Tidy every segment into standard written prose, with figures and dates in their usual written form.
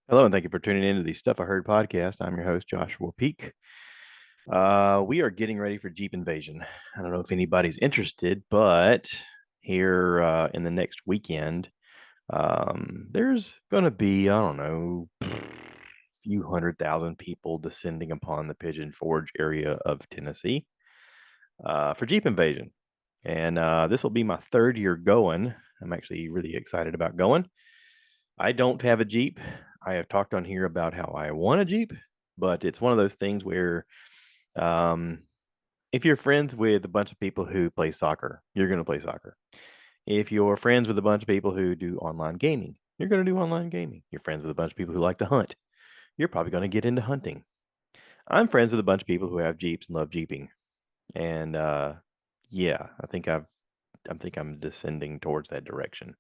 Hello, and thank you for tuning in to the Stuff I Heard podcast. I'm your host, Joshua Peak. We are getting ready for Jeep Invasion. I don't know if anybody's interested, but here in the next weekend, there's going to be, I don't know, a few 100,000 people descending upon the Pigeon Forge area of Tennessee for Jeep Invasion. And this will be my third year going. I'm actually really excited about going. I don't have a Jeep. I have talked on here about how I want a Jeep, but it's one of those things where um, if you're friends with a bunch of people who play soccer, you're going to play soccer. If you're friends with a bunch of people who do online gaming, you're going to do online gaming. You're friends with a bunch of people who like to hunt, you're probably going to get into hunting. I'm friends with a bunch of people who have Jeeps and love Jeeping. And yeah, I'm descending towards that direction.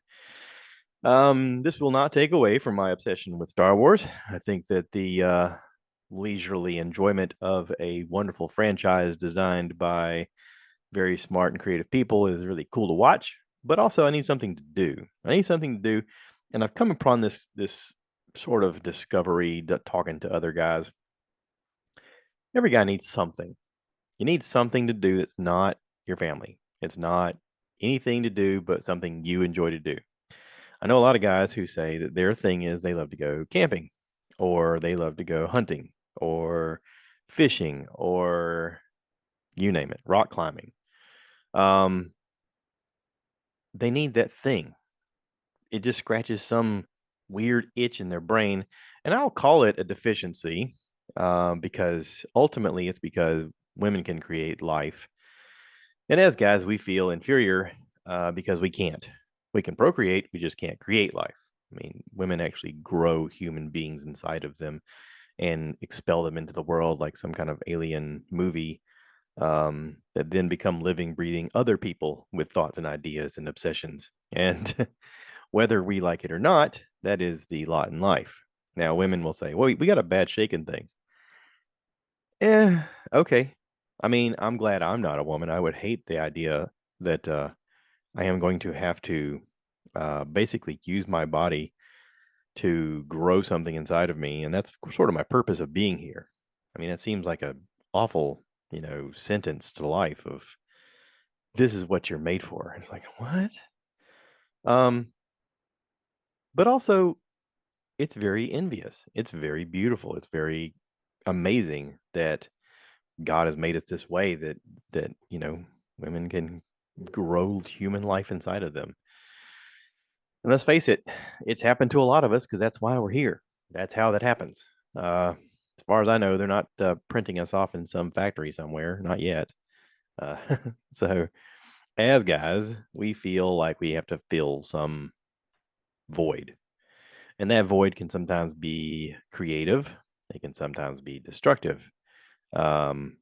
This will not take away from my obsession with Star Wars. I think that the leisurely enjoyment of a wonderful franchise designed by very smart and creative people is really cool to watch. But also, I need something to do. I need something to do, and I've come upon this sort of discovery talking to other guys. Every guy needs something. You need something to do that's not your family. It's not anything to do, but something you enjoy to do. I know a lot of guys who say that their thing is they love to go camping or they love to go hunting or fishing or you name it, rock climbing. Um, they need that thing. It just scratches some weird itch in their brain. And I'll call it a deficiency because ultimately it's because women can create life. And as guys, we feel inferior because we can't. We can procreate, we just can't create life. I mean, women actually grow human beings inside of them and expel them into the world like some kind of alien movie that then become living, breathing other people with thoughts and ideas and obsessions. And whether we like it or not, that is the lot in life. Now, women will say, well, we got a bad shake in things. Eh, okay. I mean, I'm glad I'm not a woman. I would hate the idea that I am going to have to basically use my body to grow something inside of me, and that's sort of my purpose of being here. I mean, it seems like a awful, sentence to life of this is what you're made for. It's like what? Um, but also it's very envious. It's very beautiful. It's very amazing that God has made us this way that women can grow human life inside of them. And let's face it, it's happened to a lot of us because that's why we're here. That's how that happens. As far as I know, they're not printing us off in some factory somewhere, not yet. Uh, so, as guys, we feel like we have to fill some void, and that void can sometimes be creative. It can sometimes be destructive. Um,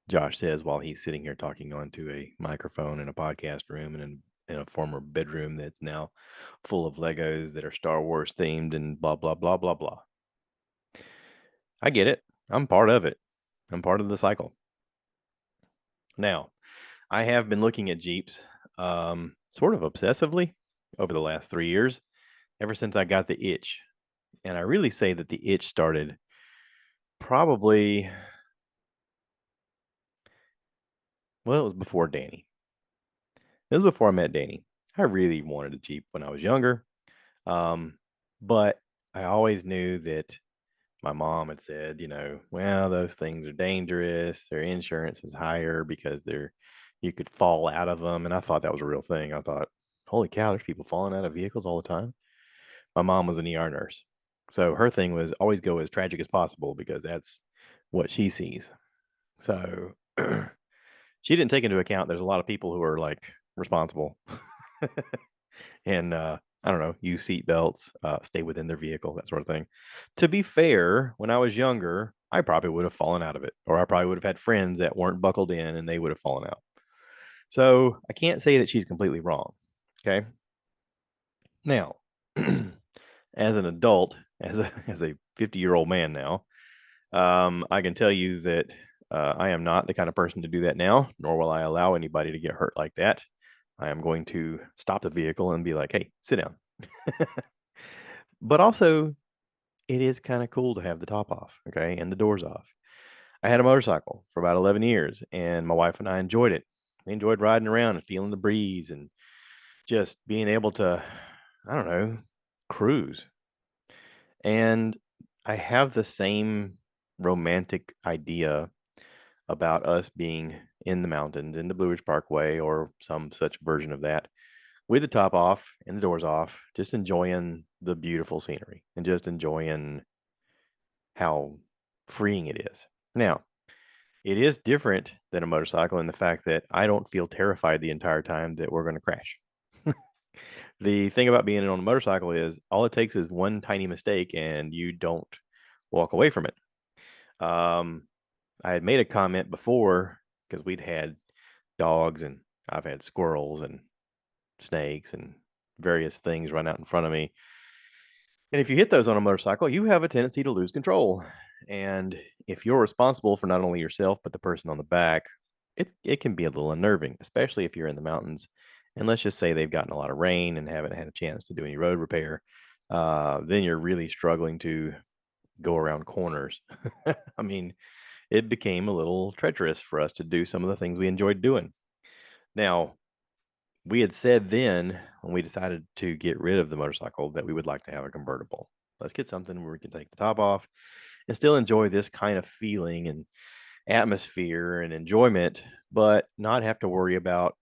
Josh says while he's sitting here talking onto a microphone in a podcast room and in a former bedroom that's now full of Legos that are Star Wars themed and blah, blah, blah, blah, blah. I get it. I'm part of it. I'm part of the cycle. Now, I have been looking at Jeeps sort of obsessively over the last 3 years, ever since I got the itch. And I really say that the itch started probably, well, it was before Danny. It was before I met Danny. I really wanted a Jeep when I was younger. Um, but I always knew that my mom had said, well, those things are dangerous. Their insurance is higher because you could fall out of them. And I thought that was a real thing. I thought, holy cow, there's people falling out of vehicles all the time. My mom was an ER nurse. So her thing was always go as tragic as possible because that's what she sees. So she didn't take into account there's a lot of people who are like responsible and I don't know, use seat belts, stay within their vehicle, that sort of thing. To be fair, when I was younger, I probably would have fallen out of it, or I probably would have had friends that weren't buckled in and they would have fallen out. So I can't say that she's completely wrong. Okay. Now, as an adult, as a 50-year-old man now, I can tell you that I am not the kind of person to do that now, nor will I allow anybody to get hurt like that. I am going to stop the vehicle and be like, hey, sit down. But also, it is kind of cool to have the top off, okay, and the doors off. I had a motorcycle for about 11 years, and my wife and I enjoyed it. We enjoyed riding around and feeling the breeze and just being able to, I don't know, cruise. And I have the same romantic idea about us being in the mountains, in the Blue Ridge Parkway, or some such version of that, with the top off and the doors off, just enjoying the beautiful scenery and just enjoying how freeing it is. Now, it is different than a motorcycle in the fact that I don't feel terrified the entire time that we're going to crash. The thing about being on a motorcycle is all it takes is one tiny mistake and you don't walk away from it. Um, I had made a comment before because we'd had dogs and I've had squirrels and snakes and various things run out in front of me. And if you hit those on a motorcycle, you have a tendency to lose control. And if you're responsible for not only yourself but the person on the back, it can be a little unnerving, especially if you're in the mountains. And let's just say they've gotten a lot of rain and haven't had a chance to do any road repair. Then you're really struggling to go around corners. I mean, it became a little treacherous for us to do some of the things we enjoyed doing. Now, we had said then when we decided to get rid of the motorcycle that we would like to have a convertible. Let's get something where we can take the top off and still enjoy this kind of feeling and atmosphere and enjoyment, but not have to worry about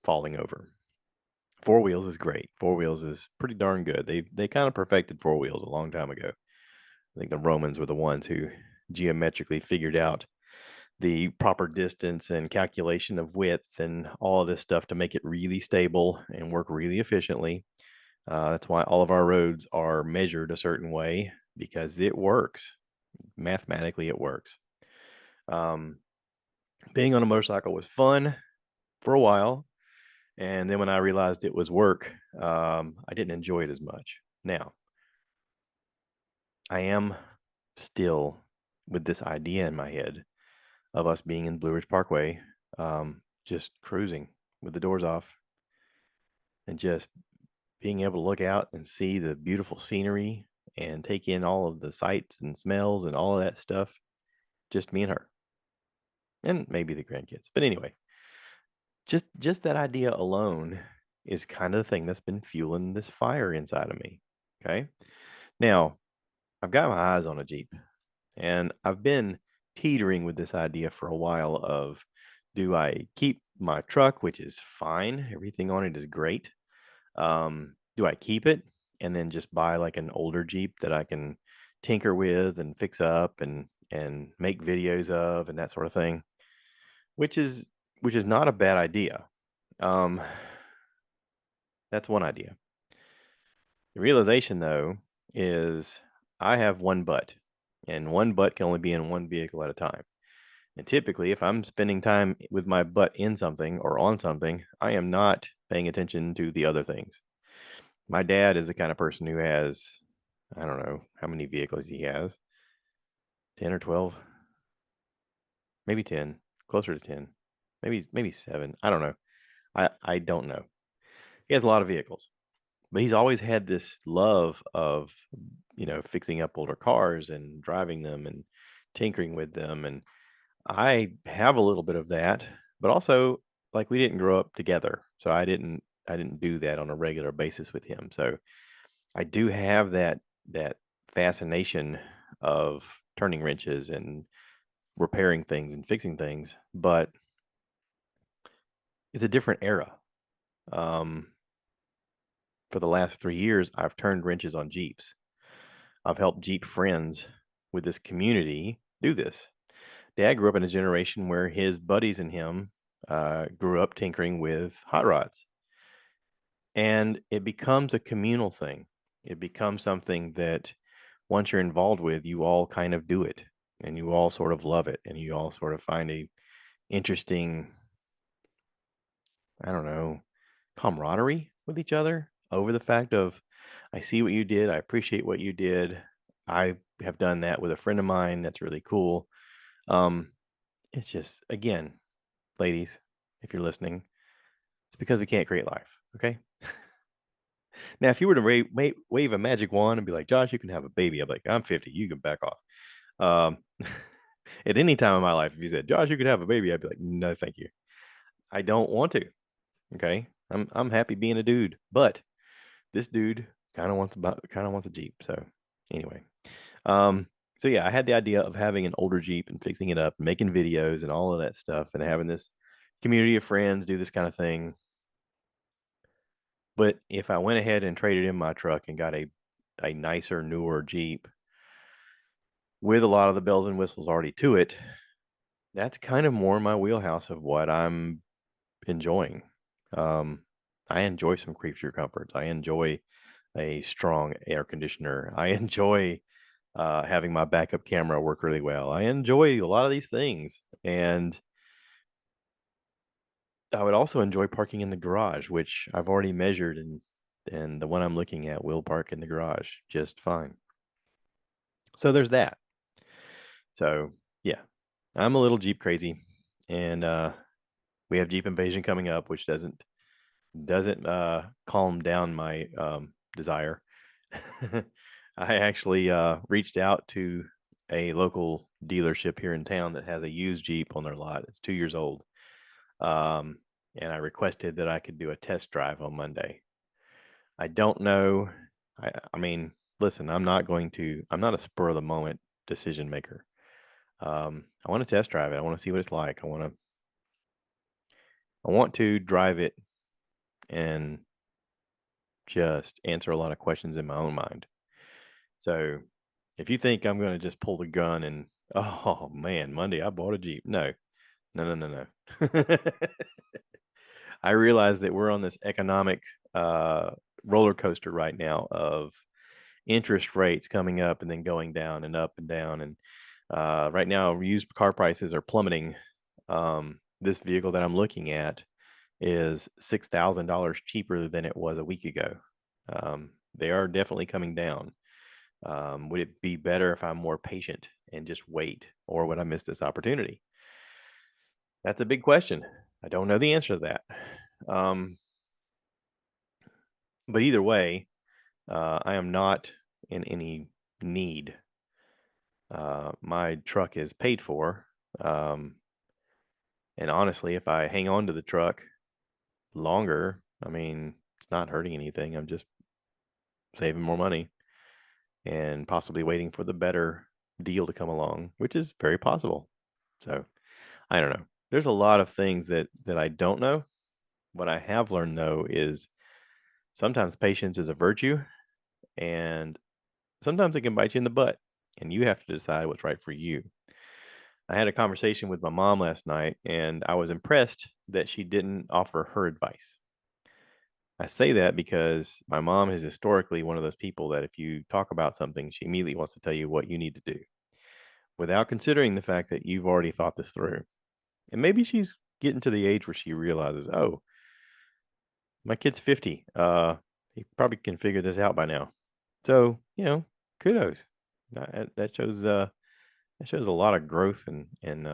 falling over. Four wheels is great. Four wheels is pretty darn good. They kind of perfected four wheels a long time ago. I think the Romans were the ones who geometrically figured out the proper distance and calculation of width and all of this stuff to make it really stable and work really efficiently. That's why all of our roads are measured a certain way because it works. Mathematically, it works. Um, Being on a motorcycle was fun for a while. And then when I realized it was work, I didn't enjoy it as much. Now, I am still with this idea in my head of us being in Blue Ridge Parkway, just cruising with the doors off and just being able to look out and see the beautiful scenery and take in all of the sights and smells and all of that stuff. Just me and her, and maybe the grandkids. But anyway, just that idea alone is kind of the thing that's been fueling this fire inside of me. Okay. Now, I've got my eyes on a Jeep, and I've been teetering with this idea for a while of do I keep my truck, which is fine, everything on it is great. Do I keep it and then just buy like an older Jeep that I can tinker with and fix up and make videos of and that sort of thing, which is which is not a bad idea. Um, that's one idea. The realization though is I have one butt, and one butt can only be in one vehicle at a time. And typically, if I'm spending time with my butt in something or on something, I am not paying attention to the other things. My dad is the kind of person who has, I don't know how many vehicles he has, 10 or 12, maybe 10, closer to 10, maybe 7. I don't know. I don't know. He has a lot of vehicles, but he's always had this love of, fixing up older cars and driving them and tinkering with them. And I have a little bit of that, but also like we didn't grow up together. So I didn't do that on a regular basis with him. So I do have that fascination of turning wrenches and repairing things and fixing things, but it's a different era. Um, for the last 3 years, I've turned wrenches on Jeeps. I've helped Jeep friends with this community do this. Dad grew up in a generation where his buddies and him grew up tinkering with hot rods, and it becomes a communal thing. It becomes something that once you're involved with, you all kind of do it, and you all sort of love it, and you all sort of find a interesting, I don't know, camaraderie with each other over the fact of, I see what you did, I appreciate what you did. I have done that with a friend of mine. That's really cool. Um, it's just, again, ladies, if you're listening, it's because we can't create life. Okay. Now, if you were to wave a magic wand and be like, Josh, you can have a baby, I'm like, I'm 50, you can back off. Um, at any time in my life, if you said, Josh, you could have a baby, I'd be like, no, thank you. I don't want to. Okay. I'm happy being a dude, but this dude kind of wants a Jeep. So anyway, um, so yeah, I had the idea of having an older Jeep and fixing it up, making videos and all of that stuff, and having this community of friends do this kind of thing. But if I went ahead and traded in my truck and got a nicer, newer Jeep with a lot of the bells and whistles already to it, that's kind of more my wheelhouse of what I'm enjoying. Um, I enjoy some creature comforts. I enjoy a strong air conditioner. I enjoy having my backup camera work really well. I enjoy a lot of these things, and I would also enjoy parking in the garage, which I've already measured, and the one I'm looking at will park in the garage just fine. So there's that. So yeah, I'm a little Jeep crazy, and we have Jeep Invasion coming up, which doesn't calm down my desire. I actually reached out to a local dealership here in town that has a used Jeep on their lot. It's 2 years old. Um, and I requested that I could do a test drive on Monday. I don't know. I mean, listen, I'm not a spur of the moment decision maker. I want to test drive it. I want to see what it's like. I want to drive it and just answer a lot of questions in my own mind. So if you think I'm going to just pull the gun and, oh man, Monday I bought a Jeep. No, no, no, no, no. I realize that we're on this economic uh, roller coaster right now of interest rates coming up and then going down and up and down. And right now, used car prices are plummeting. This vehicle that I'm looking at is $6,000 cheaper than it was a week ago. They are definitely coming down. Would it be better if I'm more patient and just wait, or would I miss this opportunity? That's a big question. I don't know the answer to that. Um, but either way, I am not in any need. My truck is paid for. Um, and honestly, if I hang on to the truck longer, I mean, it's not hurting anything. I'm just saving more money and possibly waiting for the better deal to come along, which is very possible. So I don't know. There's a lot of things that I don't know. What I have learned though is sometimes patience is a virtue, and sometimes it can bite you in the butt, and you have to decide what's right for you. I had a conversation with my mom last night, and I was impressed that she didn't offer her advice. I say that because my mom is historically one of those people that if you talk about something, she immediately wants to tell you what you need to do without considering the fact that you've already thought this through. And maybe she's getting to the age where she realizes, oh, my kid's 50. He probably can figure this out by now. So, kudos. That shows a lot of growth and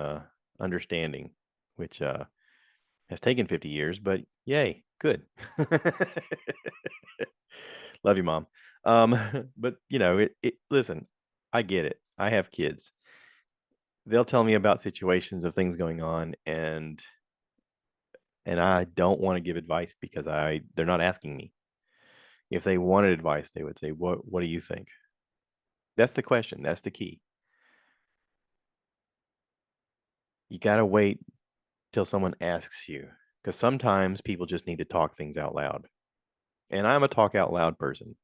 understanding, which has taken 50 years, but yay, good. Love you, mom. But listen, I get it. I have kids. They'll tell me about situations of things going on, and I don't want to give advice because they're not asking me. If they wanted advice, they would say, "What do you think?" That's the question. That's the key. You got to wait till someone asks you, because sometimes people just need to talk things out loud. And I'm a talk out loud person.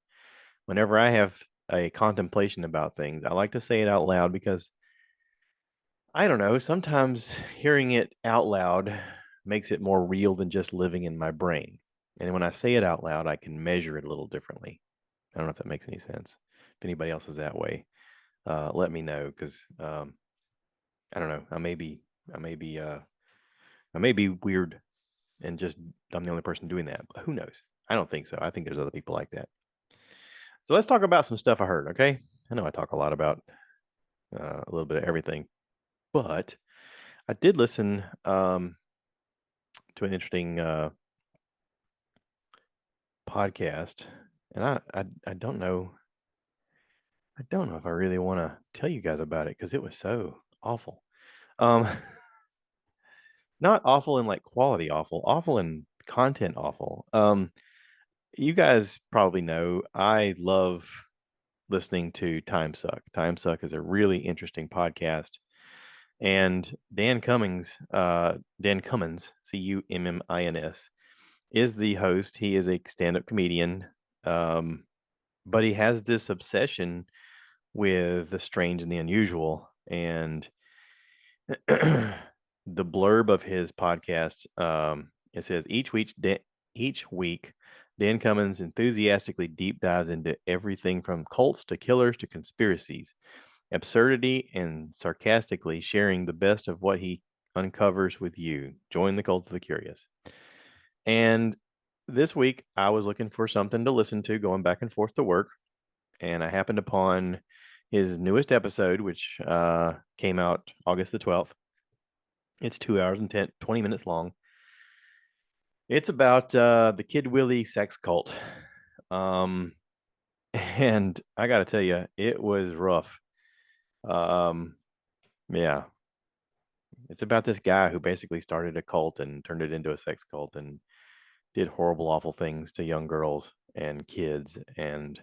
Whenever I have a contemplation about things, I like to say it out loud because I don't know, sometimes hearing it out loud makes it more real than just living in my brain. And when I say it out loud, I can measure it a little differently. I don't know if that makes any sense. If anybody else is that way, let me know because I don't know. I may be, uh, I may be weird and just I'm the only person doing that. But who knows? I don't think so. I think there's other people like that. So let's talk about some stuff I heard. Okay, I know I talk a lot about a little bit of everything, but I did listen to an interesting podcast And I don't know. I don't know if I really want to tell you guys about it because it was so awful. Um, not awful in like quality awful, awful in content awful. You guys probably know I love listening to Timesuck. Timesuck is a really interesting podcast. And Dan Cummins, Cummins, is the host. He is a stand-up comedian, um, but he has this obsession with the strange and the unusual. And the blurb of his podcast, it says each week, Dan Cummins enthusiastically deep dives into everything from cults to killers to conspiracies, absurdity, and sarcastically sharing the best of what he uncovers with you. Join the cult of the curious. And this week, I was looking for something to listen to going back and forth to work, and I happened upon his newest episode, which came out August the 12th. It's 2 hours and 20 minutes long. It's about the Kid Willie sex cult. Um, and I got to tell you, it was rough. Um, yeah, it's about this guy who basically started a cult and turned it into a sex cult and did horrible, awful things to young girls and kids. And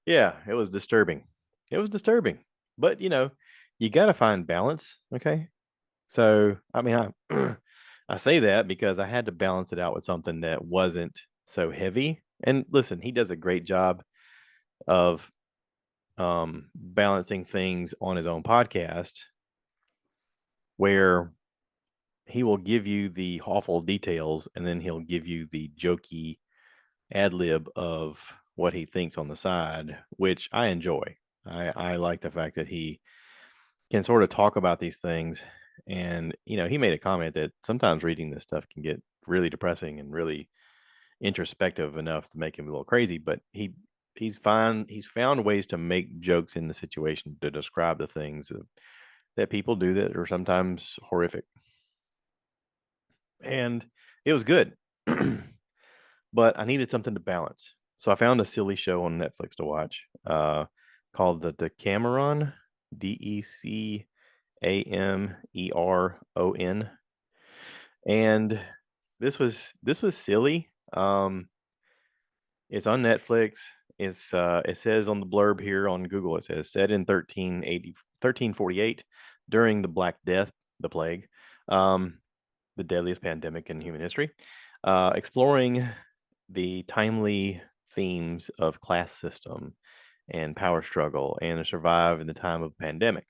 yeah, it was disturbing. It was disturbing. But, you got to find balance. Okay. So, I mean, I say that because I had to balance it out with something that wasn't so heavy. And listen, he does a great job of balancing things on his own podcast where he will give you the awful details and then he'll give you the jokey ad lib of what he thinks on the side, which I enjoy. I like the fact that he can sort of talk about these things. And, he made a comment that sometimes reading this stuff can get really depressing and really introspective enough to make him a little crazy. But he's found ways to make jokes in the situation to describe the things that people do that are sometimes horrific. And it was good. But I needed something to balance. So I found a silly show on Netflix to watch called the Decameron, Decameron. And this was silly. It's on Netflix. It says on the blurb here on Google, it says set in 1348 during the Black Death, the plague, um, the deadliest pandemic in human history, exploring the timely themes of class system and power struggle and to survive in the time of pandemic.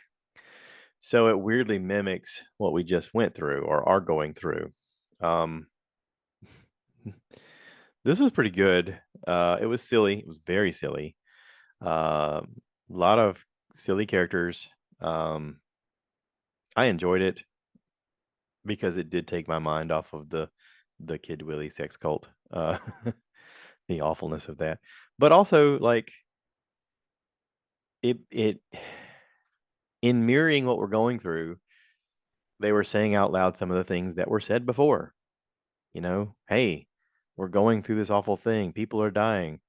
So it weirdly mimics what we just went through or are going through. Um, this was pretty good. It was silly. It was very silly. A lot of silly characters. I enjoyed it because it did take my mind off of the Kid Willie sex cult. The awfulness of that. But also like it in mirroring what we're going through, they were saying out loud some of the things that were said before. Hey, we're going through this awful thing. People are dying.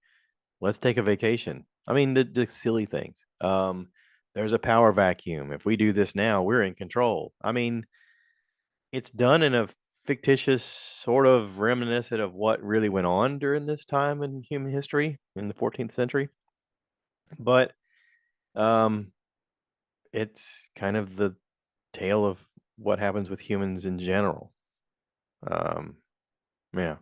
Let's take a vacation. I mean, the silly things. There's a power vacuum. If we do this now, we're in control. I mean, it's done in a fictitious sort of reminiscent of what really went on during this time in human history in the 14th century. But um, it's kind of the tale of what happens with humans in general. Um, yeah.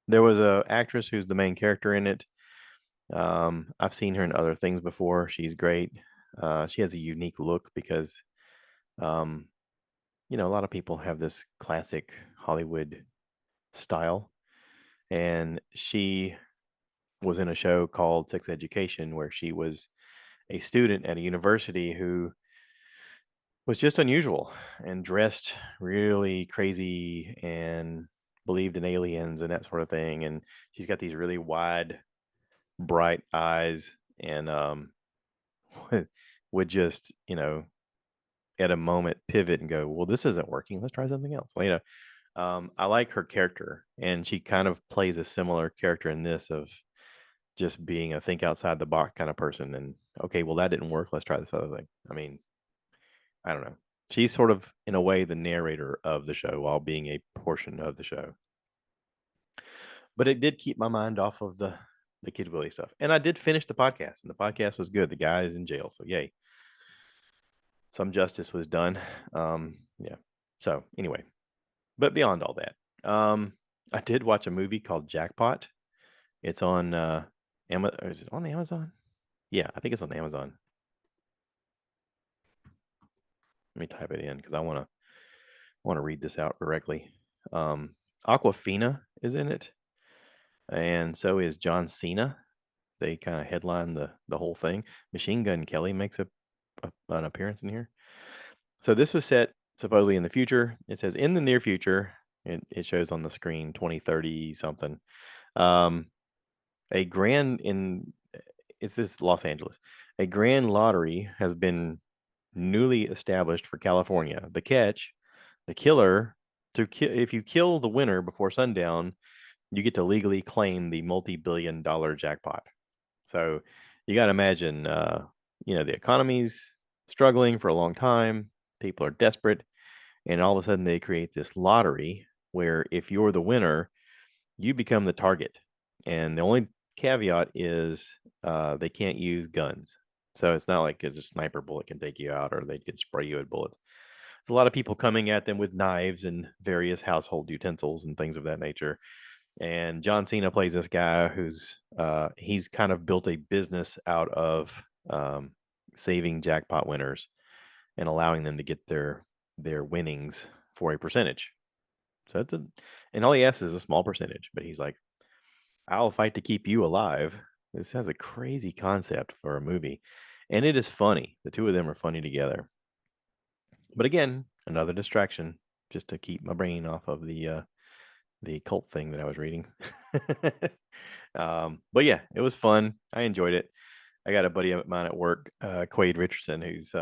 There was a actress who's the main character in it. I've seen her in other things before. She's great. She has a unique look because, um, a lot of people have this classic Hollywood style, and she was in a show called Sex Education where she was a student at a university who was just unusual and dressed really crazy and believed in aliens and that sort of thing. And she's got these really wide, bright eyes and would just, at a moment pivot and go, well, this isn't working. Let's try something else. I like her character, and she kind of plays a similar character in this of just being a think outside the box kind of person. And okay, well that didn't work. Let's try this other thing. I mean, I don't know. She's sort of in a way the narrator of the show while being a portion of the show. But it did keep my mind off of the Kid Willie stuff. And I did finish the podcast, and the podcast was good. The guy is in jail, so yay. Some justice was done. Yeah. So anyway, but beyond all that, I did watch a movie called Jackpot. It's on Amazon. Is it on Amazon? Yeah, I think it's on Amazon. Let me type it in because I want to read this out correctly. Aquafina is in it, and so is John Cena. They kind of headline the whole thing. Machine Gun Kelly makes an appearance in here. So this was set supposedly in the future. It says in the near future. It shows on the screen 2030 something. Um, a grand in it's this Los Angeles. A grand lottery has been newly established for California. The catch, the killer if you kill the winner before sundown, you get to legally claim the multi-billion-dollar jackpot. So you got to imagine, the economy's struggling for a long time. People are desperate, and all of a sudden they create this lottery where if you're the winner, you become the target. And the only caveat is they can't use guns. So it's not like a sniper bullet can take you out or they can spray you with bullets. There's a lot of people coming at them with knives and various household utensils and things of that nature. And John Cena plays this guy who's he's kind of built a business out of um, saving jackpot winners and allowing them to get their winnings for a percentage. So and all he asks is a small percentage, but he's like, I'll fight to keep you alive. This has a crazy concept for a movie, and it is funny. The two of them are funny together. But again, another distraction just to keep my brain off of the cult thing that I was reading. But yeah, it was fun. I enjoyed it. I got a buddy of mine at work, Quade Richardson, who's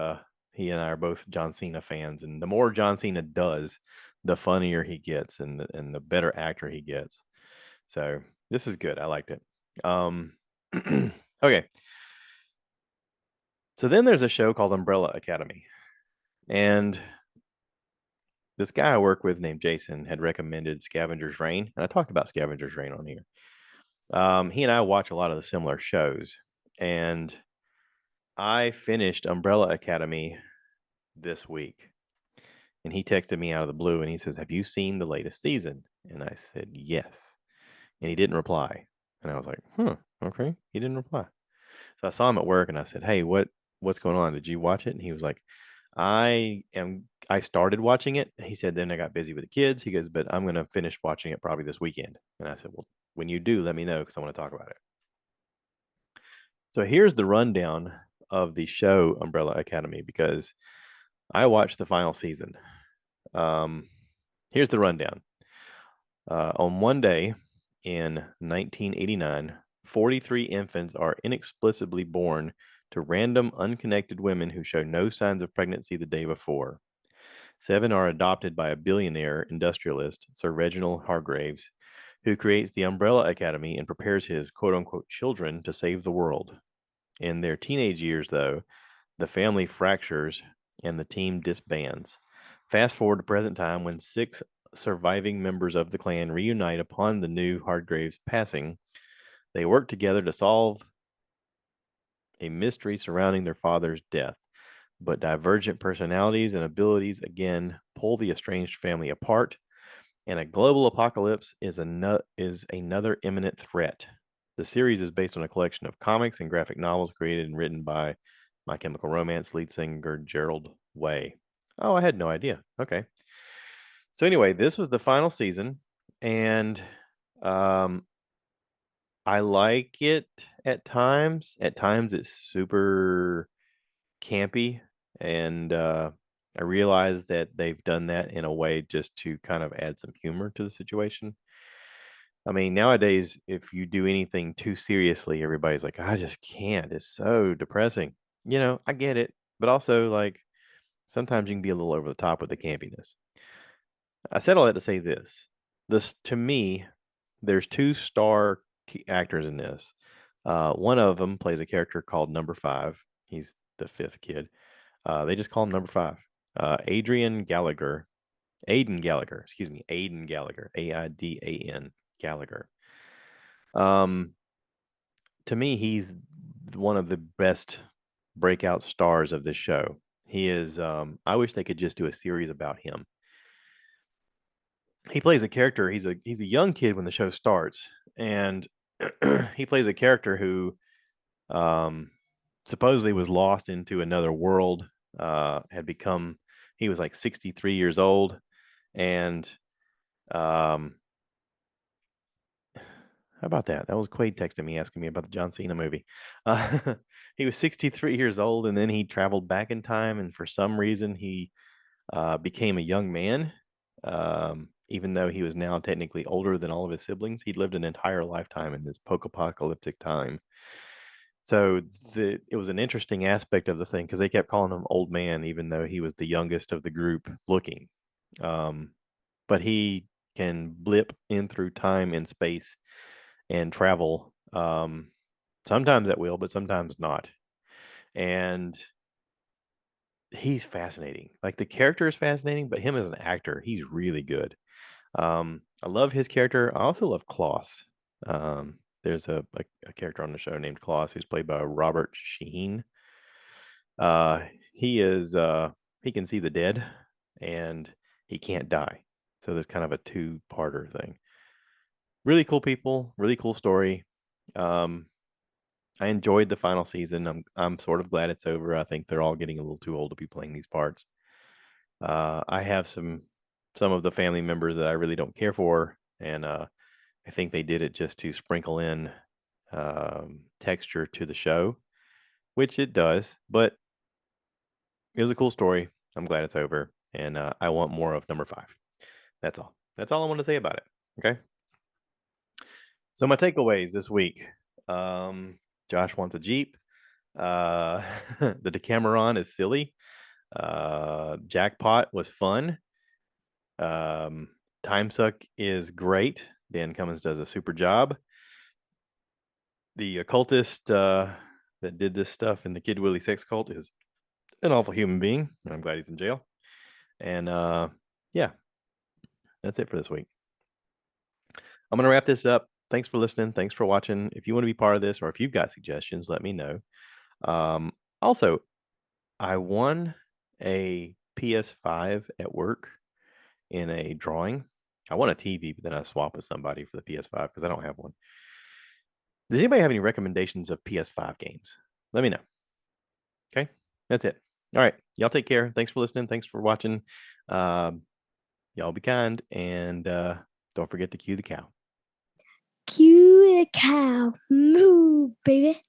he and I are both John Cena fans, and the more John Cena does, the funnier he gets, and the better actor he gets. So this is good. I liked it. Okay. So then there's a show called Umbrella Academy, and this guy I work with named Jason had recommended Scavenger's Reign, and I talked about Scavenger's Reign on here. He and I watch a lot of the similar shows, and I finished Umbrella Academy this week. And he texted me out of the blue and he says, have you seen the latest season? And I said, yes. And he didn't reply. And I was like, okay. He didn't reply. So I saw him at work and I said, hey, what's going on? Did you watch it? And he was like, I started watching it. He said, then I got busy with the kids. He goes, but I'm going to finish watching it probably this weekend. And I said, well, when you do, let me know because I want to talk about it. So here's the rundown of the show Umbrella Academy because I watched the final season. Here's the rundown. On one day in 1989, 43 infants are inexplicably born to random, unconnected women who show no signs of pregnancy the day before. 7 are adopted by a billionaire industrialist, Sir Reginald Hargraves, who creates the Umbrella Academy and prepares his quote unquote children to save the world. In their teenage years, though, the family fractures and the team disbands. Fast forward to present time when 6 surviving members of the clan reunite upon the new Hargraves passing. They work together to solve a mystery surrounding their father's death, but divergent personalities and abilities again pull the estranged family apart, and a global apocalypse is another imminent threat. The series is based on a collection of comics and graphic novels created and written by My Chemical Romance lead singer Gerald Way. Oh, I had no idea. Okay. So anyway, this was the final season, and I like it at times. At times, it's super campy, and I realize that they've done that in a way just to kind of add some humor to the situation. I mean, nowadays, if you do anything too seriously, everybody's like, I just can't. It's so depressing. I get it, but also like sometimes you can be a little over the top with the campiness. I said all that to say this. This to me, there's two star actors in this. One of them plays a character called Number Five. He's the fifth kid. They just call him Number Five. Adrian Gallagher, Aiden Gallagher, excuse me, Aiden Gallagher, Aidan Gallagher. Um, to me, he's one of the best breakout stars of this show. He is. I wish they could just do a series about him. He plays a character. He's a young kid when the show starts, and he plays a character who um, supposedly was lost into another world. Had become he was like 63 years old, and um, how about that? That was Quaid texting me asking me about the John Cena movie. Uh, he was 63 years old, and then he traveled back in time, and for some reason he became a young man. Even though he was now technically older than all of his siblings, he'd lived an entire lifetime in this post-apocalyptic time. So it was an interesting aspect of the thing because they kept calling him old man, even though he was the youngest of the group looking. Um, but he can blip in through time and space and travel, sometimes at will, but sometimes not. And he's fascinating. Like the character is fascinating, but him as an actor, he's really good. I love his character. I also love Klaus. There's a character on the show named Klaus who's played by Robert Sheen. Uh, he is he can see the dead and he can't die. So there's kind of a two-parter thing. Really cool people, really cool story. Um, I enjoyed the final season. I'm sort of glad it's over. I think they're all getting a little too old to be playing these parts. I have some of the family members that I really don't care for, and I think they did it just to sprinkle in texture to the show, which it does. But it was a cool story. I'm glad it's over, and I want more of Number Five. That's all. That's all I want to say about it. Okay. So my takeaways this week. Um, Josh wants a Jeep. The Decameron is silly. Jackpot was fun. Um, Timesuck is great. Dan Cummins does a super job. The occultist that did this stuff in the Kid Willie sex cult is an awful human being. And I'm glad he's in jail. And yeah, that's it for this week. I'm going to wrap this up. Thanks for listening. Thanks for watching. If you want to be part of this or if you've got suggestions, let me know. Also, I won a PS5 at work in a drawing. I won a TV, but then I swapped with somebody for the PS5 because I don't have one. Does anybody have any recommendations of PS5 games? Let me know. Okay, that's it. All right, y'all take care. Thanks for listening. Thanks for watching. Y'all be kind, and don't forget to cue the cow. Cue the cow. Moo, baby.